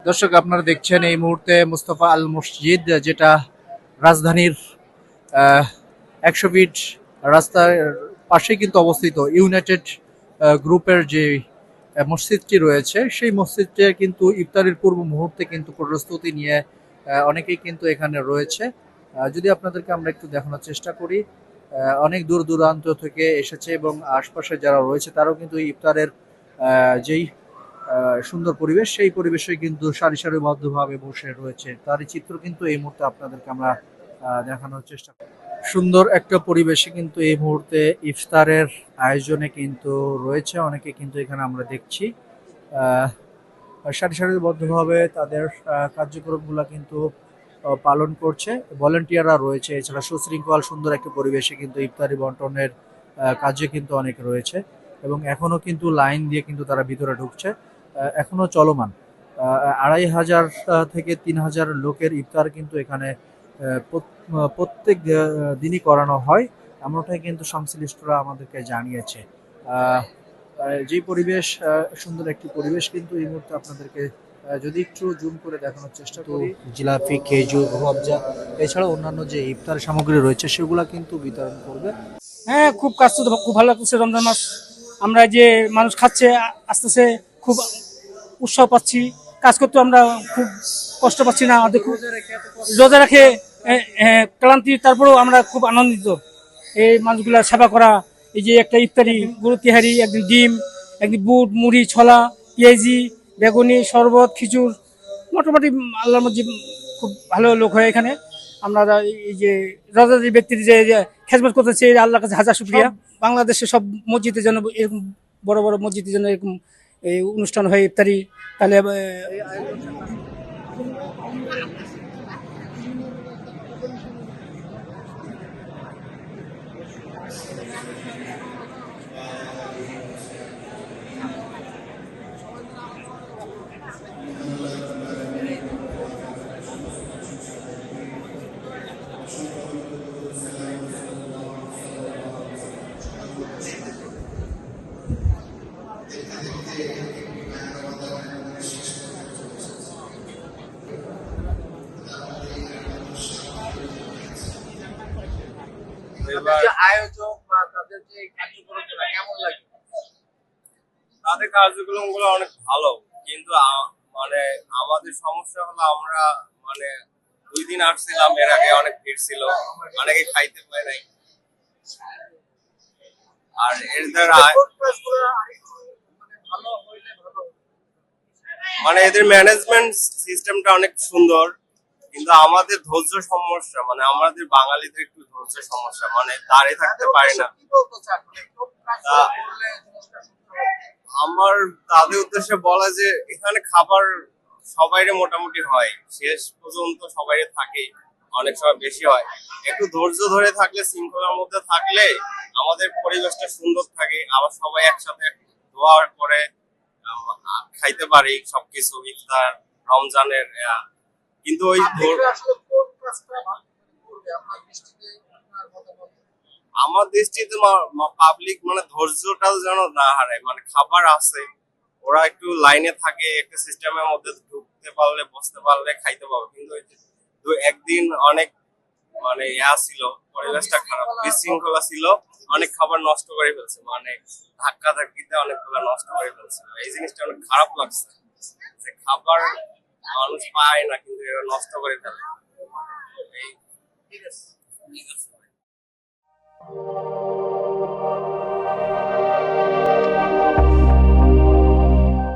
দর্শক আপনারা দেখছেন এই মুহূর্তে মুস্তাফা আল মসজিদ, যেটা রাজধানীর 100 ফিট রাস্তার পাশে কিন্তু অবস্থিত। ইউনাইটেড গ্রুপের যে মসজিদটি রয়েছে, সেই মসজিদটি কিন্তু ইফতারের পূর্ব মুহূর্তে কিন্তু প্রস্তুতি নিয়ে অনেকেই কিন্তু এখানে রয়েছে। যদি আপনাদেরকে আমরা একটু দেখানোর চেষ্টা করি, অনেক দূর দূরান্ত থেকে এসেছে এবং আশপাশে যারা রয়েছে তারাও কিন্তু ইফতারের যেই সুন্দর পরিবেশ, সেই পরিবেশে কিন্তু সারি সারিবদ্ধভাবে বসে রয়েছে। তারই চিত্র কিন্তু এই মুহূর্তে আপনাদেরকে আমরা দেখানোর চেষ্টা করি। সুন্দর একটা পরিবেশে কিন্তু এই মুহূর্তে ইফতারের আয়োজনে কিন্তু রয়েছে অনেকে, কিন্তু এখানে আমরা দেখছি সারি সারিবদ্ধভাবে তাদের কার্যক্রমগুলো কিন্তু পালন করছে। ভলেন্টিয়াররা রয়েছে, এছাড়া সুশৃঙ্খল সুন্দর একটা পরিবেশে কিন্তু ইফতারি বন্টনের কাজে কিন্তু অনেক রয়েছে এবং এখনো কিন্তু লাইন দিয়ে কিন্তু তারা ভিতরে ঢুকছে। এখনো চলমান। 2500 থেকে 3000 লোকের ইফতার কিন্তু এখানে প্রত্যেক দিনই করানো হয়, এমনটাই কিন্তু সংশ্লিষ্টরা আমাদেরকে জানিয়েছে। যে পরিবেশ, সুন্দর একটি পরিবেশ কিন্তু এই মুহূর্তে আপনাদেরকে যদি একটু জুম করে দেখানোর চেষ্টা করি, জিলাপি, খেজুর, রুয়াবজা এছাড়া অন্যান্য যে ইফতার সামগ্রী রয়েছে সেগুলা কিন্তু বিতরণ করবে। হ্যাঁ, খুব কাজ তো খুব ভালো লাগতেছে। রমজান মাস আমরা যে মানুষ খাচ্ছে আসতেছে, খুব উৎসাহ পাচ্ছি। কাজ করতে আমরা খুব কষ্ট পাচ্ছি না, আমাদের খুব রোজা রাখে ক্লান্তি, তারপরেও আমরা খুব আনন্দিত এই মানুষগুলা সেবা করা। এই যে একটা ইফতারি, গরু তিহারি, একদিন ডিম, একদিন বুট, মুড়ি, ছোলা, পেঁয়াজি, বেগুনি, শরবত, খিচুর, মোটামুটি আল্লাহর মধ্যে খুব ভালো লোক হয় এখানে। আমরা এই যে রাজাজি ব্যক্তির যে খেজমত করতেছে, আল্লাহর কাছে হাজার শুকরিয়া। বাংলাদেশে সব মসজিদের জন্য এরকম বড় বড় মসজিদের জন্য এরকম এই অনুষ্ঠান হয় ইফতারি। তাহলে আয়োজক বা তাদের যে কার্যক্রমগুলো কেমন লাগে? তাদের কার্যক্রম গুলো অনেক ভালো, কিন্তু মানে আমাদের সমস্যা হলো আমরা মানে 2 দিন আসছিলাম, এর আগে অনেক ভিড় ছিল, অনেকে খাইতে পায় নাই। আর এদের মানে এদের ম্যানেজমেন্ট সিস্টেমটা অনেক সুন্দর, কিন্তু আমাদের ধৈর্য সমস্যা, মানে আমাদের বাঙালিদের একটু ধৈর্য সমস্যা, মানে দাঁড়িয়ে থাকতে পারে না। আমার তাদের উদ্দেশ্যে বলা যে এখানে খাবার সবাইরে মোটামুটি হয়, শেষ পর্যন্ত সবাই থাকে, অনেক সময় বেশি হয়। একটু ধৈর্য ধরে থাকলে, শৃঙ্খলার মধ্যে থাকলে আমাদের পরিবেশটা সুন্দর থাকে, আবার সবাই একসাথে দোয়া করে খাইতে পারি সবকিছু ইফতার রমজানের। কিন্তু ওই আমার দৃষ্টিতে পাবলিক মানে ধৈর্যটাও যেন না হারায়, মানে খাবার আছে, ওরা একটু লাইনে থাকে, একটা সিস্টেমের মধ্যে ঢুকতে পারলে, বসতে পারলে খাইতে পারবে। কিন্তু একদিন অনেক মানে ছিল, পরিবেশটা খারাপ, বিশৃঙ্খলা ছিল, অনেক খাবার নষ্ট করে ফেলছে, মানে ধাক্কা ধাক্কিতে অনেকগুলো নষ্ট করে ফেলছে। এই জিনিসটা অনেক খারাপ লাগছে যে খাবার মানুষ পায় না কিন্তু এরা নষ্ট করে ফেলে। ঠিক আছে।